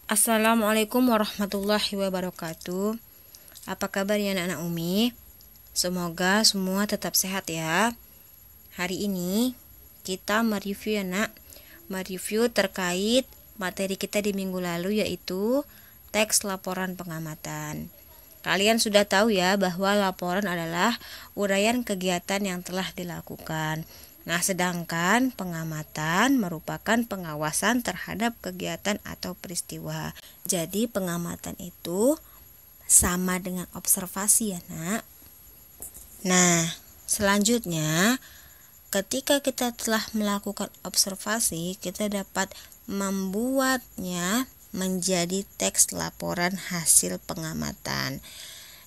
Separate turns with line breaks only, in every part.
Assalamualaikum warahmatullahi wabarakatuh. Apa kabar ya anak-anak Umi? Semoga semua tetap sehat ya. Hari ini kita mereview ya nak, mereview terkait materi kita di minggu lalu, yaitu teks laporan pengamatan. Kalian sudah tahu ya bahwa laporan adalah uraian kegiatan yang telah dilakukan. Nah, sedangkan pengamatan merupakan pengawasan terhadap kegiatan atau peristiwa. Jadi pengamatan itu sama dengan observasi ya nak. Nah, selanjutnya ketika kita telah melakukan observasi, kita dapat membuatnya menjadi teks laporan hasil pengamatan,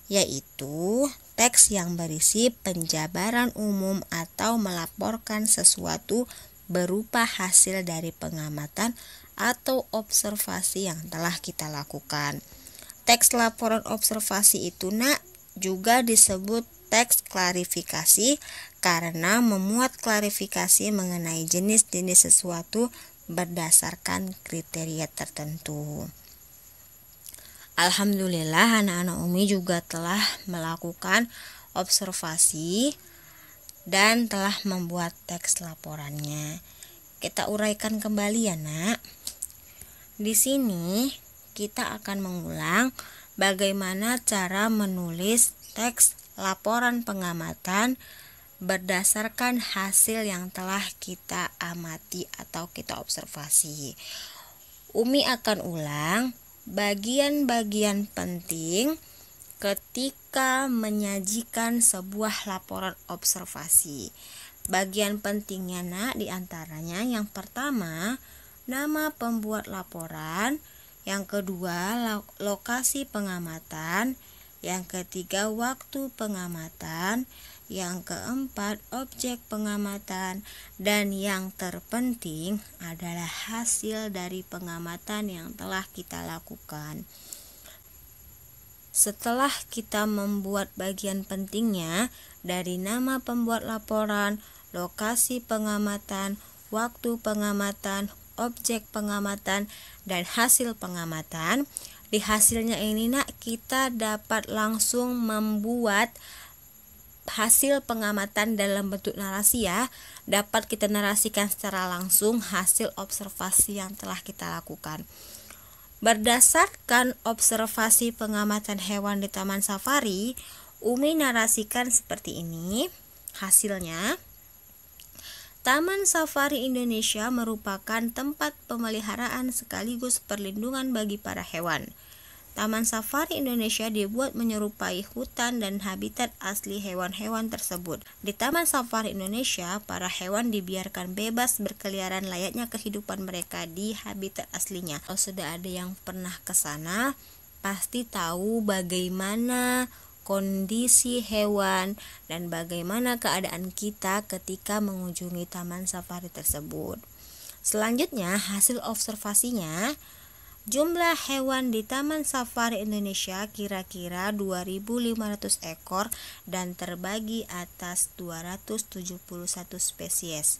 yaitu teks yang berisi penjabaran umum atau melaporkan sesuatu berupa hasil dari pengamatan atau observasi yang telah kita lakukan. Teks laporan observasi itu nak juga disebut teks klarifikasi karena memuat klarifikasi mengenai jenis-jenis sesuatu berdasarkan kriteria tertentu. Alhamdulillah anak-anak Umi juga telah melakukan observasi dan telah membuat teks laporannya. Kita uraikan kembali ya nak. Di sini kita akan mengulang bagaimana cara menulis teks laporan pengamatan berdasarkan hasil yang telah kita amati atau kita observasi. Umi akan ulang bagian-bagian penting ketika menyajikan sebuah laporan observasi. Bagian pentingnya nak diantaranya yang pertama, nama pembuat laporan, yang kedua lokasi pengamatan, yang ketiga waktu pengamatan, yang keempat objek pengamatan, dan yang terpenting adalah hasil dari pengamatan yang telah kita lakukan. Setelah kita membuat bagian pentingnya dari nama pembuat laporan, lokasi pengamatan, waktu pengamatan, objek pengamatan, dan hasil pengamatan, di hasilnya ini nak kita dapat langsung membuat hasil pengamatan dalam bentuk narasi ya. Dapat kita narasikan secara langsung hasil observasi yang telah kita lakukan. Berdasarkan observasi pengamatan hewan di Taman Safari, Umi narasikan seperti ini hasilnya. Taman Safari Indonesia merupakan tempat pemeliharaan sekaligus perlindungan bagi para hewan. Taman Safari Indonesia dibuat menyerupai hutan dan habitat asli hewan-hewan tersebut. Di Taman Safari Indonesia, para hewan dibiarkan bebas berkeliaran layaknya kehidupan mereka di habitat aslinya. Kalau sudah ada yang pernah ke sana, pasti tahu bagaimana kondisi hewan dan bagaimana keadaan kita ketika mengunjungi Taman Safari tersebut. Selanjutnya, hasil observasinya, jumlah hewan di Taman Safari Indonesia kira-kira 2.500 ekor dan terbagi atas 271 spesies.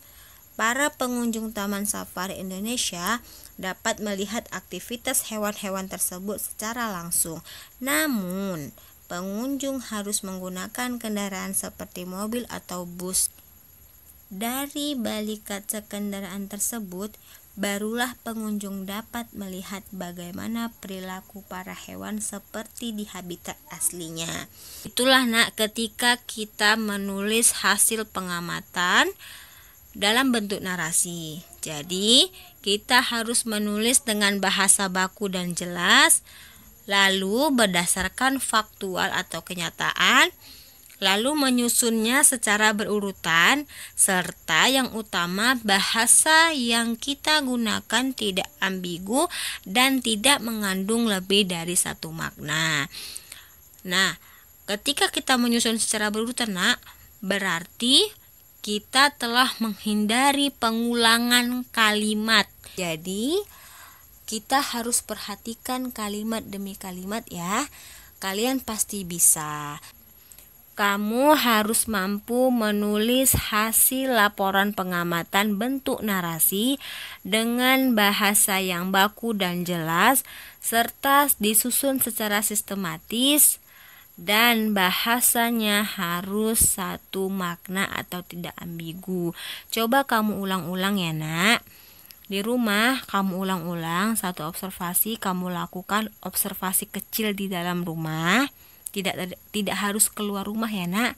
Para pengunjung Taman Safari Indonesia dapat melihat aktivitas hewan-hewan tersebut secara langsung. Namun, pengunjung harus menggunakan kendaraan seperti mobil atau bus. Dari balik kaca kendaraan tersebut, barulah pengunjung dapat melihat bagaimana perilaku para hewan seperti di habitat aslinya. Itulah nak ketika kita menulis hasil pengamatan dalam bentuk narasi. Jadi, kita harus menulis dengan bahasa baku dan jelas, lalu berdasarkan faktual atau kenyataan, lalu menyusunnya secara berurutan, serta yang utama bahasa yang kita gunakan tidak ambigu dan tidak mengandung lebih dari satu makna. Nah, ketika kita menyusun secara berurutan nak, berarti kita telah menghindari pengulangan kalimat. Jadi, kita harus perhatikan kalimat demi kalimat ya. Kalian pasti bisa. kamu harus mampu menulis hasil laporan pengamatan bentuk narasi dengan bahasa yang baku dan jelas, serta disusun secara sistematis, dan bahasanya harus satu makna atau tidak ambigu. Coba kamu ulang-ulang ya nak. Di rumah kamu ulang-ulang satu observasi, kamu lakukan observasi kecil di dalam rumah. Tidak harus keluar rumah ya nak.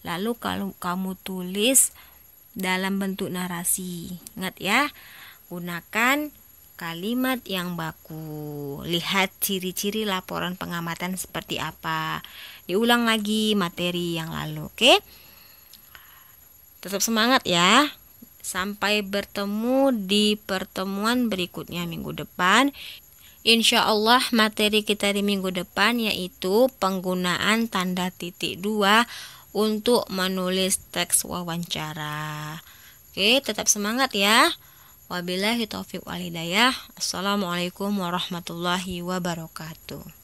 Lalu kalau kamu tulis dalam bentuk narasi. Ingat ya, gunakan kalimat yang baku. Lihat ciri-ciri laporan pengamatan seperti apa. Diulang lagi materi yang lalu, oke? Tetap semangat ya. Sampai bertemu di pertemuan berikutnya minggu depan. Insya Allah materi kita di minggu depan yaitu penggunaan tanda titik 2 untuk menulis teks wawancara. Oke, tetap semangat ya. Wabillahi taufiq wal hidayah. Assalamualaikum warahmatullahi wabarakatuh.